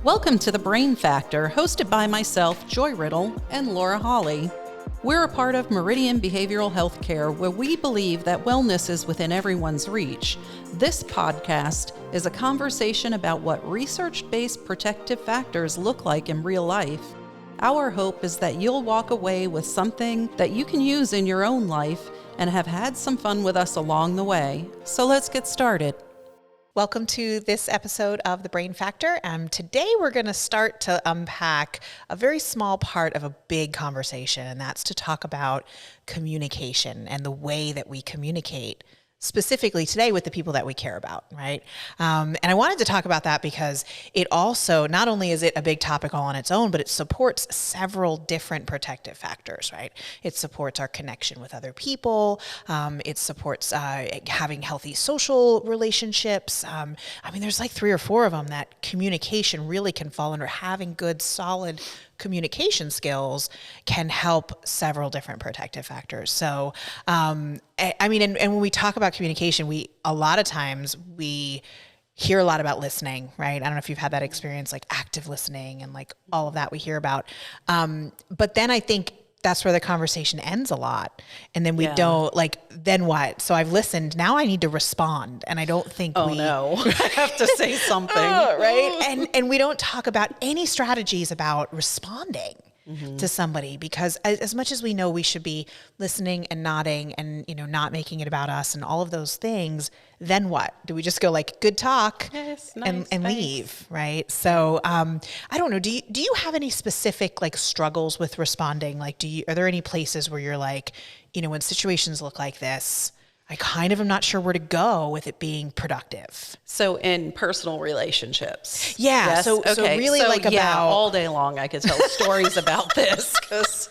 Welcome to The Brain Factor, hosted by myself, Joy Riddle, and Laura Hawley. We're a part of Meridian Behavioral Healthcare, where we believe that wellness is within everyone's reach. This podcast is a conversation about what research-based protective factors look like in real life. Our hope is that you'll walk away with something that you can use in your own life and have had some fun with us along the way. So let's get started. Welcome to this episode of The Brain Factor. Today we're going to start to unpack a very small part of a big conversation, and that's to talk about communication and the way that we communicate, specifically today with the people that we care about, right? And I wanted to talk about that because it also, not only is it a big topic all on its own, but it supports several different protective factors, right? It supports our connection with other people. It supports having healthy social relationships. There's like 3 or 4 of them that communication really can fall under. Having good, solid communication skills can help several different protective factors. So, and when we talk about communication, a lot of times we hear a lot about listening, right? I don't know if you've had that experience, like active listening and like all of that we hear about. But then I think that's where the conversation ends a lot. And then we don't, then what? So I've listened, now I need to respond. And I don't think no, I have to say something. Right? And we don't talk about any strategies about responding to somebody, because as much as we know we should be listening and nodding and, not making it about us and all of those things, then what? Do we just go like, good talk, yes, nice, and nice. leave, right? So I don't know. Do you have any specific struggles with responding? Are there any places where you're like, when situations look like this, I kind of am not sure where to go with it being productive? So in personal relationships. Yeah. Yes? So really about all day long I could tell stories about this because,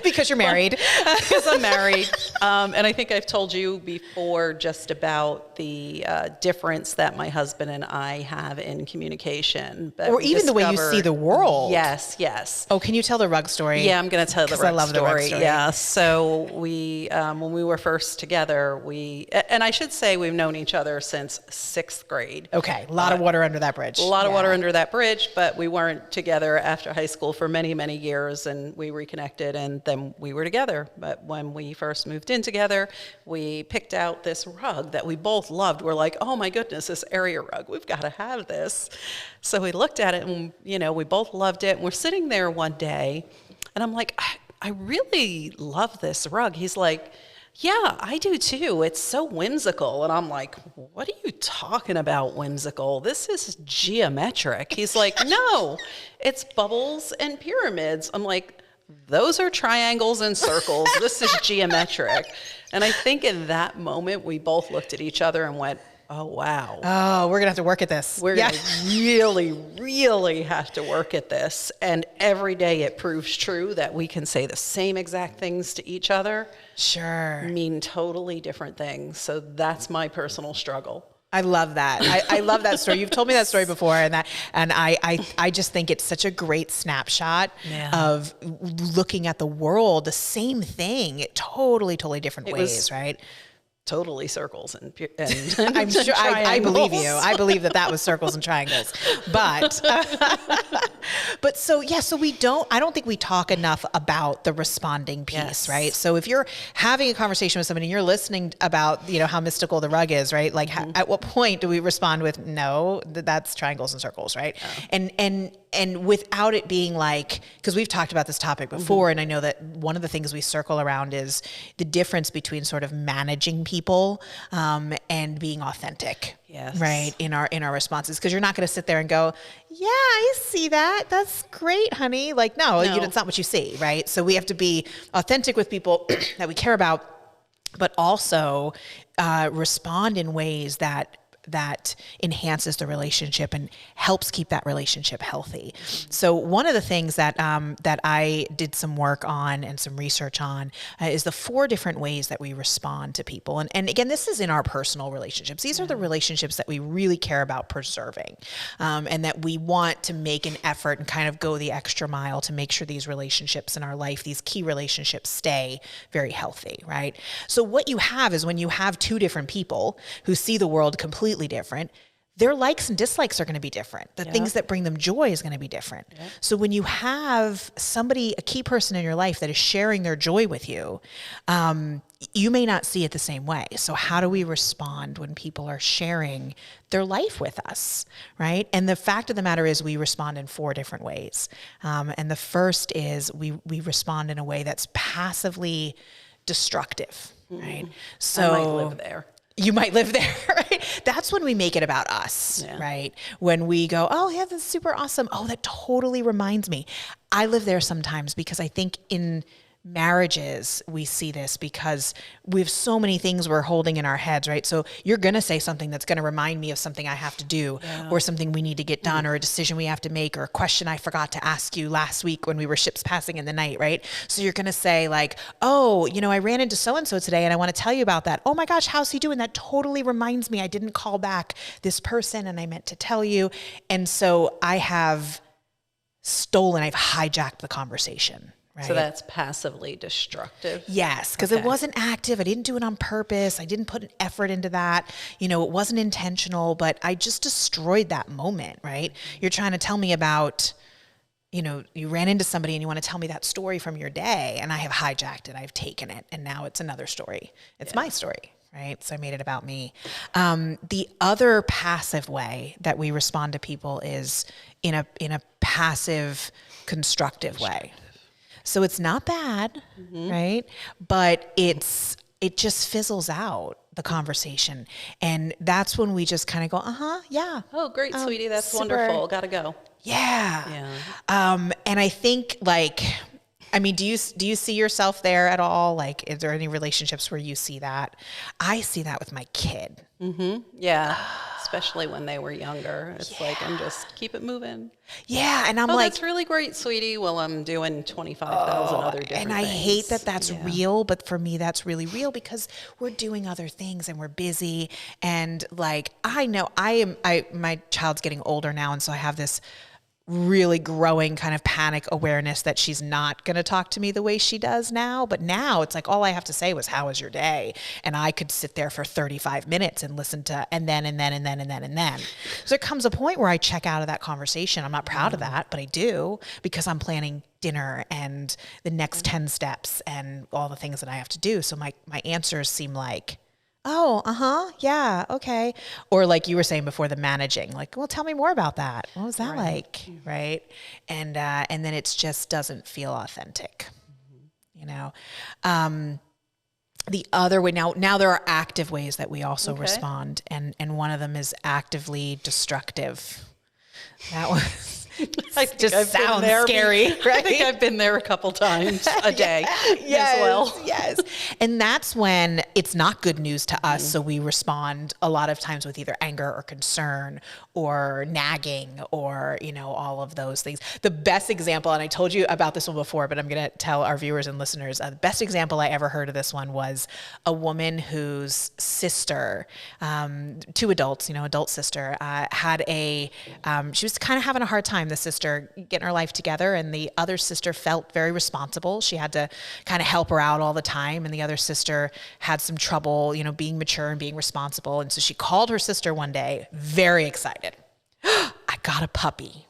because you're married. Because I'm married. And I think I've told you before just about the difference that my husband and I have in communication. But or even the way you see the world. Yes. Oh, can you tell the rug story? Yeah, I'm going to tell the rug story. I love the rug story. Yeah. So we, when we were first together, and I should say we've known each other since 6th grade. Okay, a lot of water under that bridge. A lot of water under that bridge, but we weren't together after high school for many, many years, and we reconnected, and then we were together. But when we first moved in together, we picked out this rug that we both loved. We're like, oh my goodness, this area rug, we've got to have this. So we looked at it, and we both loved it, and we're sitting there one day, and I'm like, I really love this rug. He's like, yeah, I do too. It's so whimsical. And I'm like, what are you talking about, whimsical? This is geometric. He's like, no, it's bubbles and pyramids. I'm like, those are triangles and circles. This is geometric. And I think in that moment, we both looked at each other and went, oh, wow. Oh, we're going to have to work at this. We're going to really, really have to work at this. And every day it proves true that we can say the same exact things to each other. Sure. Mean totally different things. So that's my personal struggle. I love that. I love that story. You've told me that story before, and I just think it's such a great snapshot of looking at the world, the same thing, totally different ways, right? Totally circles and I'm sure I believe you. I believe that was circles and triangles, but so I don't think we talk enough about the responding piece, right? So if you're having a conversation with somebody and you're listening about, how mystical the rug is, right? Like at what point do we respond with, no, that's triangles and circles, right? Oh. And without it being like, because we've talked about this topic before, and I know that one of the things we circle around is the difference between sort of managing people and being authentic, right, in our responses. Because you're not going to sit there and go, yeah, I see that. That's great, honey. No, it's not what you see, right? So we have to be authentic with people that we care about, but also respond in ways that enhances the relationship and helps keep that relationship healthy. So one of the things that I did some work on and some research on is the 4 different ways that we respond to people. And again, this is in our personal relationships. These are the relationships that we really care about preserving, and that we want to make an effort and kind of go the extra mile to make sure these relationships in our life, these key relationships, stay very healthy, right? So what you have is when you have 2 different people who see the world completely different, their likes and dislikes are going to be different. The things that bring them joy is going to be different. Yeah. So when you have somebody, a key person in your life that is sharing their joy with you, you may not see it the same way. So how do we respond when people are sharing their life with us, right? And the fact of the matter is we respond in 4 different ways. And the first is we respond in a way that's passively destructive, right? So I might live there. You might live there, right? That's when we make it about us, right? When we go, oh, yeah, that's super awesome. Oh, that totally reminds me. I live there sometimes because I think in marriages, we see this because we have so many things we're holding in our heads, right? So you're going to say something that's going to remind me of something I have to do or something we need to get done or a decision we have to make or a question I forgot to ask you last week when we were ships passing in the night, right? So you're going to say like, oh, I ran into so-and-so today and I want to tell you about that. Oh my gosh, how's he doing? That totally reminds me. I didn't call back this person and I meant to tell you. And so I've hijacked the conversation. Right. So that's passively destructive? Yes, because it wasn't active. I didn't do it on purpose. I didn't put an effort into that. It wasn't intentional, but I just destroyed that moment, right? You're trying to tell me about, you ran into somebody and you want to tell me that story from your day, and I have hijacked it. I've taken it, and now it's another story. It's my story, right? So I made it about me. The other passive way that we respond to people is in a passive, constructive way. So it's not bad, right? But it just fizzles out the conversation. And that's when we just kind of go, yeah. Oh, great, sweetie. That's super wonderful. Gotta go. Yeah. And I think do you see yourself there at all? Like, is there any relationships where you see that? I see that with my kid. Mm-hmm. Yeah. Especially when they were younger. It's like, I'm just keep it moving. Yeah. And I'm like, that's really great, sweetie. Well, I'm doing 25,000 other different and I things. hate that that's real, but for me, that's really real because we're doing other things and we're busy. And like, I know my child's getting older now. And so I have this really growing kind of panic awareness that she's not going to talk to me the way she does now. But now it's like, all I have to say was, how was your day? And I could sit there for 35 minutes and listen to, and then. So there comes a point where I check out of that conversation. I'm not proud of that, but I do because I'm planning dinner and the next 10 steps and all the things that I have to do. So my answers seem like, oh, yeah, okay. Or like you were saying before, the managing, like, well, tell me more about that. What was that like? Right. And then it just doesn't feel authentic, The other way, now there are active ways that we also respond. And one of them is actively destructive. That was... just sounds scary, right? I think I've been there a couple times a day as well. Yes. And that's when it's not good news to us. So we respond a lot of times with either anger or concern or nagging or, all of those things. The best example, and I told you about this one before, but I'm going to tell our viewers and listeners, the best example I ever heard of this one was a woman whose sister, 2 adults, adult sister, she was kind of having a hard time, the sister getting her life together, and the other sister felt very responsible. She had to kind of help her out all the time, and the other sister had some trouble, being mature and being responsible. And so she called her sister one day, very excited. I got a puppy.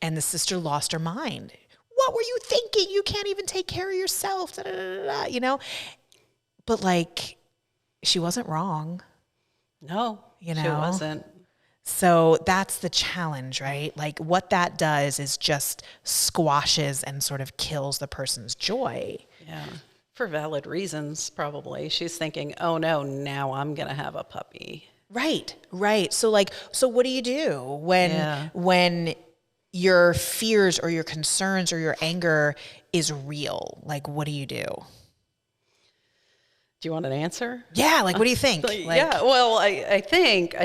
And the sister lost her mind. What were you thinking? You can't even take care of yourself. Da, da, da, da, But like, she wasn't wrong. No, she wasn't. So that's the challenge, right? Like what that does is just squashes and sort of kills the person's joy. Yeah. For valid reasons, probably. She's thinking, oh no, now I'm going to have a puppy. Right. So what do you do when your fears or your concerns or your anger is real? Like, what do you do? Do you want an answer? Yeah, what do you think? Well, I think,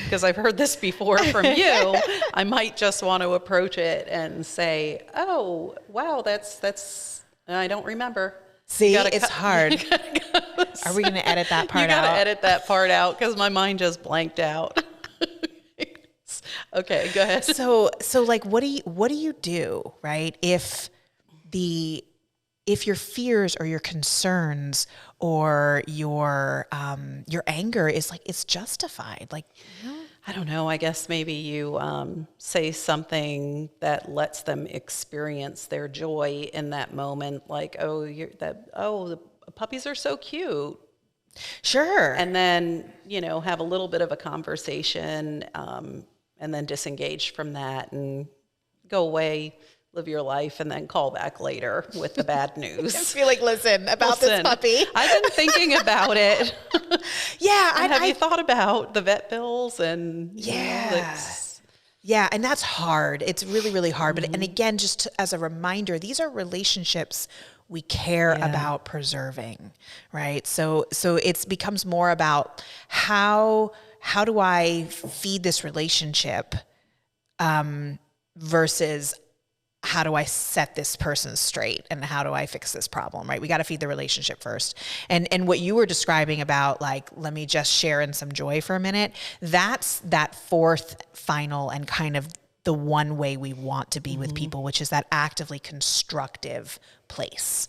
because I've heard this before from you, I might just want to approach it and say, oh, wow, that's I don't remember. See, it's hard. Are we going to edit that part out? You got to edit that part out because my mind just blanked out. Okay, go ahead. So what do you do, right? If your fears or your concerns or your anger is it's justified, I don't know, I guess maybe you say something that lets them experience their joy in that moment, like, the puppies are so cute. Sure. And then, have a little bit of a conversation, and then disengage from that and go away, live your life, and then call back later with the bad news. Just be like, listen, this puppy. I've been thinking about it. Yeah. Have you thought about the vet bills? And yeah, and that's hard. It's really, really hard. But and again, just as a reminder, these are relationships we care about preserving, right? So it becomes more about how do I feed this relationship versus how do I set this person straight and how do I fix this problem, right? We got to feed the relationship first. And what you were describing about, like, let me just share in some joy for a minute, that's that fourth, final, and kind of the one way we want to be with people, which is that actively constructive place.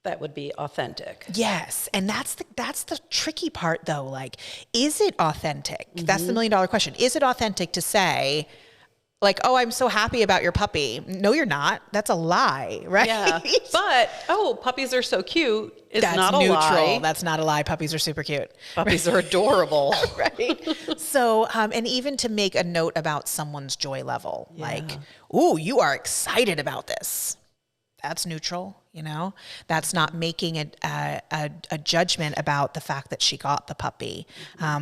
That would be authentic. Yes. And that's the tricky part, though. Like, is it authentic? That's the $1 million question. Is it authentic to say, like, oh, I'm so happy about your puppy? No, you're not. That's a lie, right? Yeah. But, puppies are so cute is That's not a neutral. lie. That's not a lie. Puppies are super cute. Puppies are adorable. Right. So, and even to make a note about someone's joy level, like, ooh, you are excited about this. That's neutral. That's not making a judgment about the fact that she got the puppy,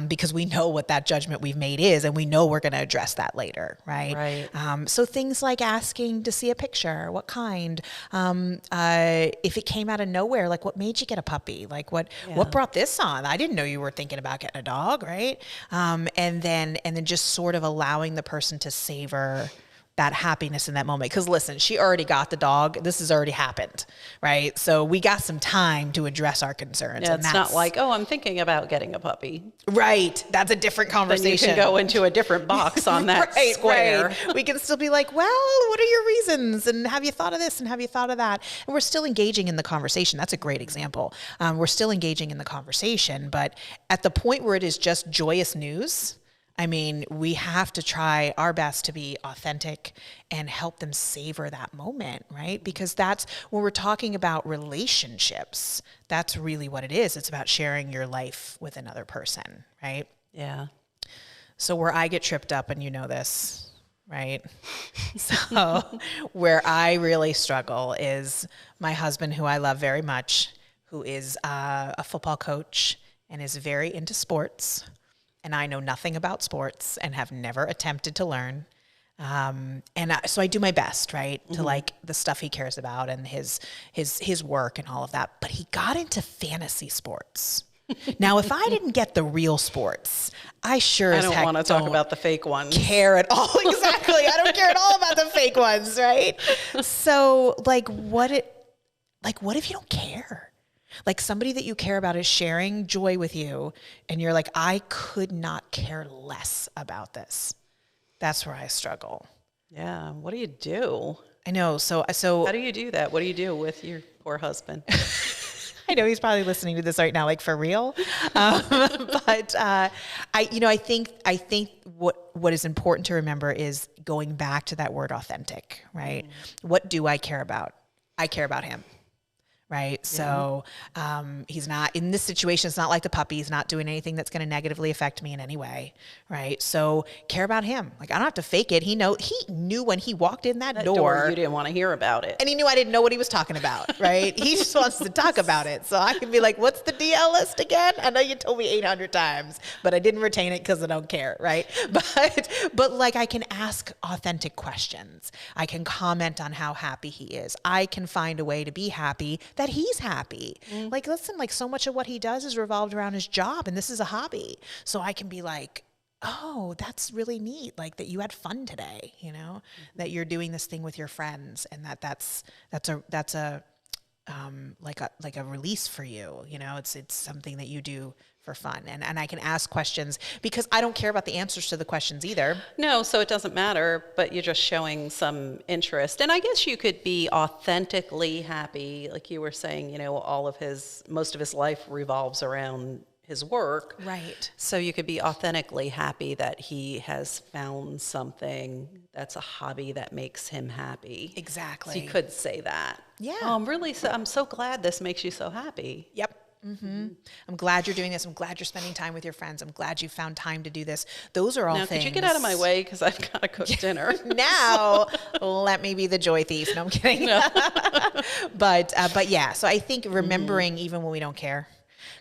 because we know what that judgment we've made is, and we know we're going to address that later, right? So things like asking to see a picture, what kind, if it came out of nowhere, like, what made you get a puppy? Like, what brought this on? I didn't know you were thinking about getting a dog, right? And then just sort of allowing the person to savor that happiness in that moment. Because listen, she already got the dog. This has already happened, right? So we got some time to address our concerns. Yeah, and it's not like, I'm thinking about getting a puppy. Right. That's a different conversation. Then you can go into a different box on that square. Right. We can still be like, well, what are your reasons? And have you thought of this? And have you thought of that? And we're still engaging in the conversation. That's a great example. We're still engaging in the conversation, but at the point where it is just joyous news, I mean, we have to try our best to be authentic and help them savor that moment, right? Because that's when we're talking about relationships, that's really what it is. It's about sharing your life with another person, right? Yeah. So where I get tripped up, and you know this, right? So where I really struggle is my husband, who I love very much, who is a football coach and is very into sports. And I know nothing about sports and have never attempted to learn. So I do my best, right, to like the stuff he cares about and his work and all of that. But he got into fantasy sports. Now, if I didn't get the real sports, I don't want to talk about the fake ones. Care at all. Exactly. I don't care at all about the fake ones, right? So, what if you don't care? Like, somebody that you care about is sharing joy with you, and you're like, I could not care less about this. That's where I struggle. Yeah. What do you do? I know. So how do you do that? What do you do with your poor husband? I know he's probably listening to this right now, like, for real. But I think what is important to remember is going back to that word authentic, right? What do I care about? I care about him. Right. So he's not in this situation. It's not like the puppy. He's not doing anything that's going to negatively affect me in any way. Right. So care about him. Like, I don't have to fake it. He knew when he walked in that door. You didn't want to hear about it. And he knew I didn't know what he was talking about. Right. He just wants to talk about it. So I can be like, what's the DL list again? I know you told me 800 times, but I didn't retain it because I don't care. Right. But like, I can ask authentic questions. I can comment on how happy he is. I can find a way to be happy that he's happy. Like, listen, like, so much of what he does is revolved around his job, and this is a hobby. So I can be like, oh, that's really neat. Like, that you had fun today, that you're doing this thing with your friends, and that's a release for you. It's something that you do for fun. And I can ask questions because I don't care about the answers to the questions either. No, so it doesn't matter, but you're just showing some interest. And I guess you could be authentically happy. Like you were saying, most of his life revolves around his work. Right. So you could be authentically happy that he has found something that's a hobby that makes him happy. Exactly. So you could say that. Yeah. Oh, I'm so glad this makes you so happy. Yep. Mm-hmm. I'm glad you're doing this. I'm glad you're spending time with your friends. I'm glad you found time to do this. Those are all now, things. Could you get out of my way? Because I've got to cook dinner. Now, let me be the joy thief. No, I'm kidding. No. But yeah, so I think remembering even when we don't care,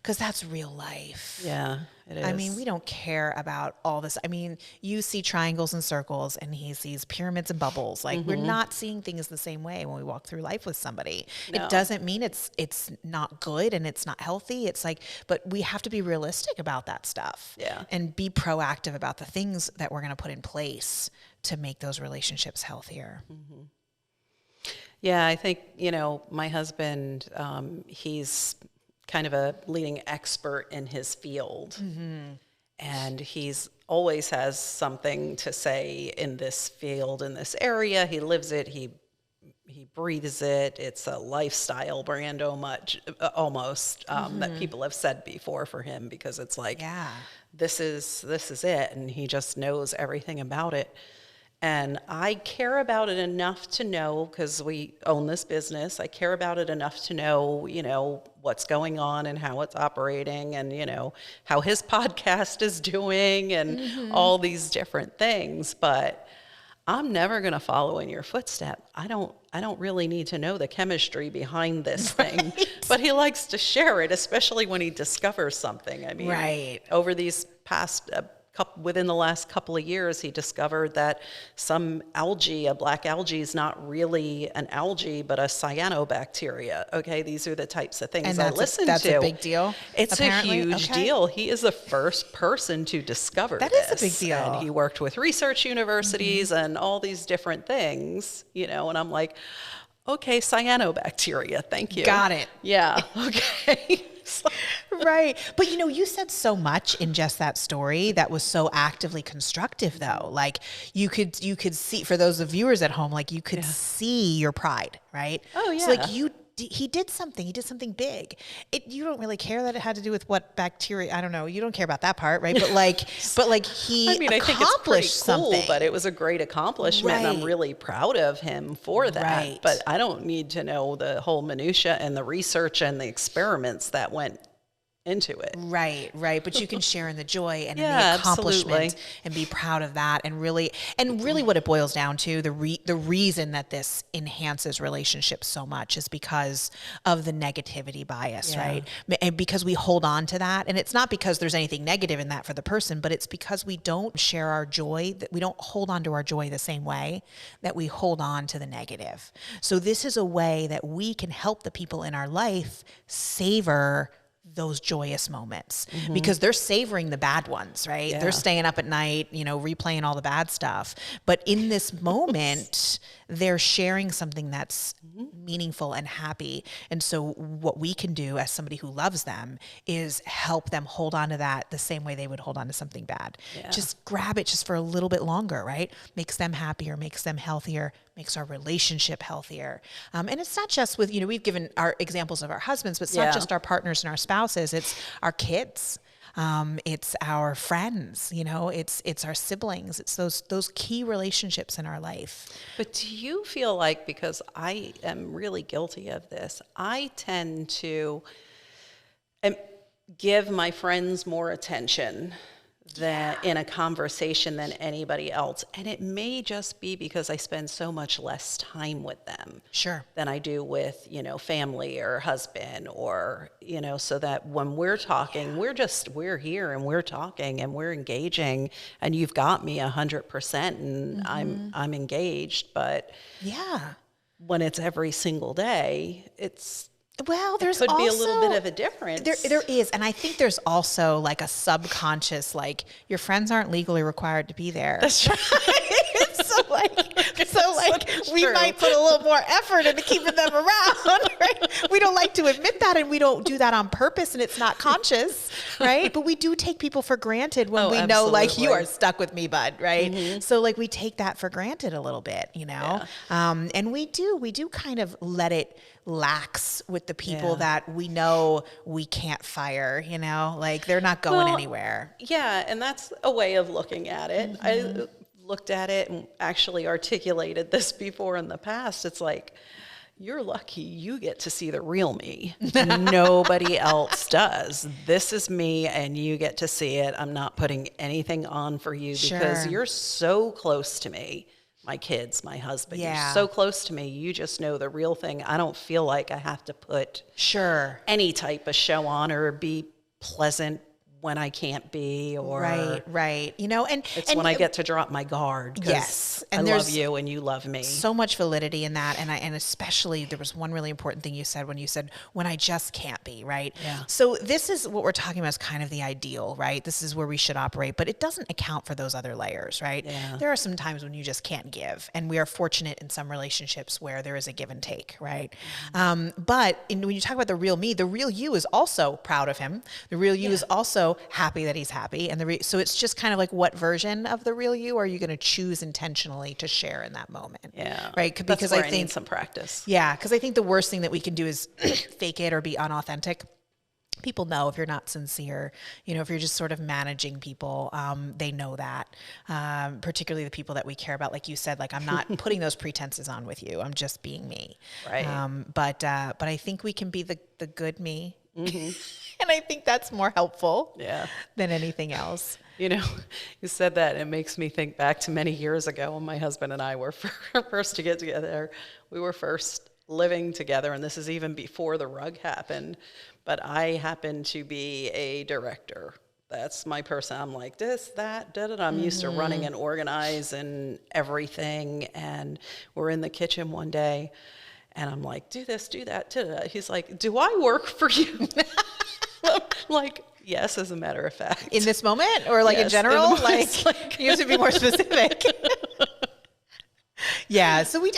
because that's real life. Yeah, it is. I mean, we don't care about all this. I mean, you see triangles and circles and he sees pyramids and bubbles. Like we're not seeing things the same way when we walk through life with somebody. No. It doesn't mean it's not good and it's not healthy. It's like, but we have to be realistic about that stuff. Yeah. And be proactive about the things that we're going to put in place to make those relationships healthier. Mm-hmm. Yeah, I think, my husband, he's kind of a leading expert in his field. And he's always has something to say in this field, in this area. He lives it. He breathes it. It's a lifestyle brand almost that people have said before for him, because it's like, this is it. And he just knows everything about it. And I care about it enough to know, because we own this business, I care about it enough to know, what's going on and how it's operating and, how his podcast is doing and all these different things. But I'm never going to follow in your footsteps. I don't really need to know the chemistry behind this thing, but he likes to share it, especially when he discovers something. I mean, over these past within the last couple of years, he discovered that some algae, a black algae, is not really an algae, but a cyanobacteria. Okay, these are the types of things I listen to. That's a big deal. It's apparently. a huge deal. He is the first person to discover this. That is a big deal. And he worked with research universities and all these different things, and I'm like, okay, cyanobacteria, thank you. Got it. Yeah, okay. Right. But you said so much in just that story that was so actively constructive, though. Like you could see, for those of viewers at home, like you could see your pride, right? Oh yeah. So like he did something big. You don't really care that it had to do with what bacteria, I don't know. You don't care about that part, right? But like he I think it's pretty cool, something. but it was a great accomplishment. Right. And I'm really proud of him for that. Right. But I don't need to know the whole minutia and the research and the experiments that went into it. Right. But you can share in the joy and in Yeah, the accomplishment absolutely. and be proud of that. And really what it boils down to, the reason that this enhances relationships so much is because of the negativity bias, right? And because we hold on to that. And it's not because there's anything negative in that for the person, but it's because we don't share our joy, that we don't hold on to our joy the same way that we hold on to the negative. So this is a way that we can help the people in our life savor those joyous moments, because they're savoring the bad ones, right? Yeah. They're staying up at night, replaying all the bad stuff. But in this moment, they're sharing something that's meaningful and happy. And so what we can do as somebody who loves them is help them hold on to that the same way they would hold on to something bad. Yeah. Just grab it just for a little bit longer, right? Makes them happier, makes them healthier, makes our relationship healthier. And it's not just with, we've given our examples of our husbands, but it's not just our partners and our spouses, it's our kids. It's our friends, it's our siblings. It's those key relationships in our life. But do you feel like, because I am really guilty of this, I tend to give my friends more attention in a conversation than anybody else. And it may just be because I spend so much less time with them. Sure. Than I do with, family or husband, or, so that when we're talking, we're here and we're talking and we're engaging, and you've got me 100% and I'm engaged. But when it's every single day, there's could also be a little bit of a difference. There is. And I think there's also like a subconscious, like your friends aren't legally required to be there. That's right. We might put a little more effort into keeping them around, right? We don't like to admit that, and we don't do that on purpose, and it's not conscious, right? But we do take people for granted when we know, like, you are stuck with me, bud, right? So like we take that for granted a little bit, you know? And we do kind of let it lax with the people that we know we can't fire, you know, like they're not going anywhere. Yeah. And that's a way of looking at it. I looked at it and actually articulated this before in the past. It's like, you're lucky you get to see the real me. Nobody else does. This is me and you get to see it. I'm not putting anything on for you because you're so close to me. My kids, my husband, you're so close to me. You just know the real thing. I don't feel like I have to put any type of show on or be pleasant when I can't be, or right. You know, and when I get to drop my guard. Yes, and I love you and you love me. So much validity in that, and especially there was one really important thing you said when I just can't be, right? Yeah. So this is what we're talking about is kind of the ideal, right? This is where we should operate, but it doesn't account for those other layers, right? Yeah. There are some times when you just can't give, and we are fortunate in some relationships where there is a give and take, right? But when you talk about the real me, the real you is also proud of him. The real you is also happy that he's happy. And so it's just kind of like, what version of the real you are you going to choose intentionally to share in that moment? Yeah. Right. Because I think some practice. Yeah. Because I think the worst thing that we can do is fake it or be unauthentic. People know if you're not sincere, you know, if you're just sort of managing people, they know that, particularly the people that we care about. Like you said, like, I'm not putting those pretenses on with you. I'm just being me. Right. But I think we can be the good me. And I think that's more helpful than anything else. You know, you said that, and it makes me think back to many years ago when my husband and I were first to get together. We were first living together, and this is even before the rug happened. But I happen to be a director. That's my person. I'm like this, that, da, da, da. I'm used to running and organizing everything. And we're in the kitchen one day, and I'm like, do this, do that, da, da, da. He's like, do I work for you? I'm like, yes, as a matter of fact. In this moment, or like in general? Like, you have to be more specific. Yeah. So we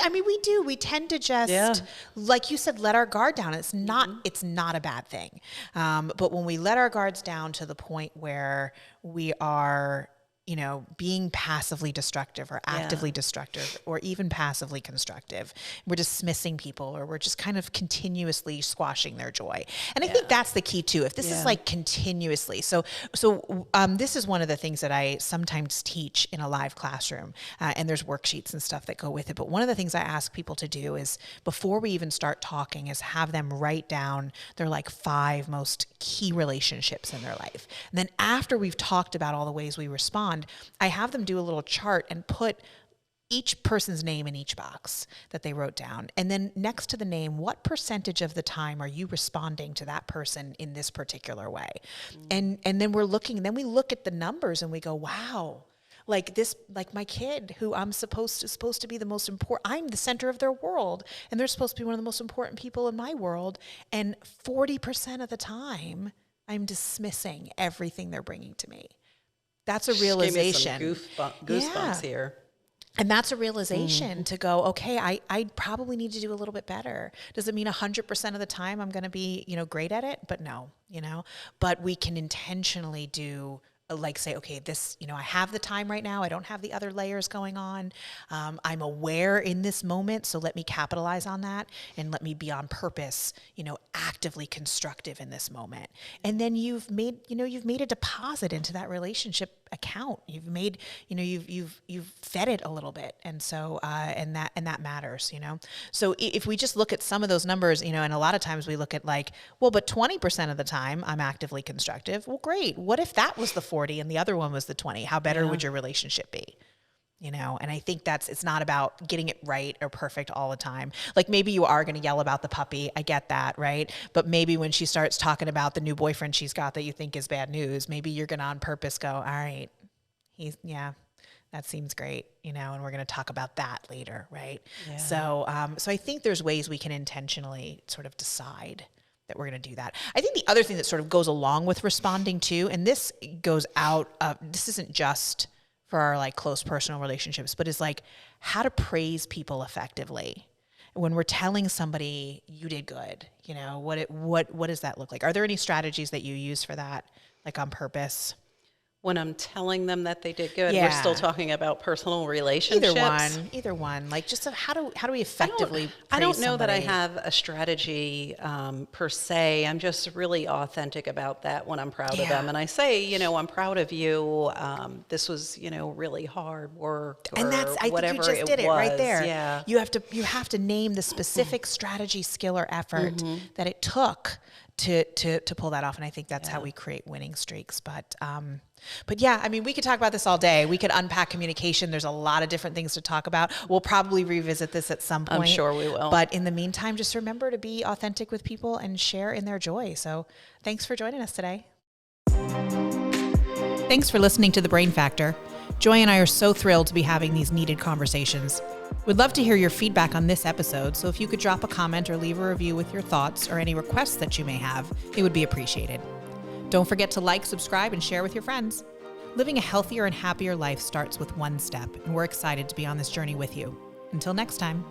tend to just, like you said, let our guard down. It's not a bad thing. But when we let our guards down to the point where we are, you know, being passively destructive or actively destructive or even passively constructive, we're dismissing people, or we're just kind of continuously squashing their joy. And I think that's the key too. If this is like continuously, so this is one of the things that I sometimes teach in a live classroom, and there's worksheets and stuff that go with it. But one of the things I ask people to do is, before we even start talking, is have them write down their like 5 most key relationships in their life. And then after we've talked about all the ways we respond, I have them do a little chart and put each person's name in each box that they wrote down. And then next to the name, what percentage of the time are you responding to that person in this particular way? And then we look at the numbers and we go, wow, like this, like my kid, who I'm supposed to be the most important, I'm the center of their world, and they're supposed to be one of the most important people in my world. And 40% of the time, I'm dismissing everything they're bringing to me. That's a realization. Gave me some goosebumps here. And that's a realization to go, okay, I probably need to do a little bit better. Does it mean 100% of the time I'm going to be, you know, great at it? But no, you know, but we can intentionally do, like, say, okay, this, you know, I have the time right now. I don't have the other layers going on. I'm aware in this moment, so let me capitalize on that, and let me be on purpose, you know, actively constructive in this moment. And then you've made a deposit into that relationship account. You've made, you know, you've fed it a little bit. And so, and that matters, you know? So if we just look at some of those numbers, you know, and a lot of times we look at like, well, but 20% of the time I'm actively constructive. Well, great. What if that was the 40 and the other one was the 20? How better would your relationship be? You know, and I think it's not about getting it right or perfect all the time. Like, maybe you are going to yell about the puppy. I get that, right? But maybe when she starts talking about the new boyfriend she's got that you think is bad news, maybe you're going to on purpose go, all right, that seems great, you know, and we're going to talk about that later, right? Yeah. So I think there's ways we can intentionally sort of decide that we're going to do that. I think the other thing that sort of goes along with responding to, and this goes out of, this isn't just for our like close personal relationships, but is like how to praise people effectively. When we're telling somebody you did good, you know, what does that look like? Are there any strategies that you use for that, like on purpose? When I'm telling them that they did good, we're still talking about personal relationships. Either one. Like just how do we effectively praise I don't know that I somebody? have a strategy per se. I'm just really authentic about that when I'm proud of them. And I say, you know, I'm proud of you. This was, you know, really hard work, or and that's I whatever think you just did it right there. Yeah. You have to name the specific strategy, skill, or effort that it took to pull that off. And I think that's how we create winning streaks. But yeah, I mean, we could talk about this all day. We could unpack communication. There's a lot of different things to talk about. We'll probably revisit this at some point. I'm sure we will. But in the meantime, just remember to be authentic with people and share in their joy. So thanks for joining us today. Thanks for listening to The Brain Factor. Joy and I are so thrilled to be having these needed conversations. We'd love to hear your feedback on this episode, so if you could drop a comment or leave a review with your thoughts or any requests that you may have, it would be appreciated. Don't forget to like, subscribe, and share with your friends. Living a healthier and happier life starts with one step, and we're excited to be on this journey with you. Until next time.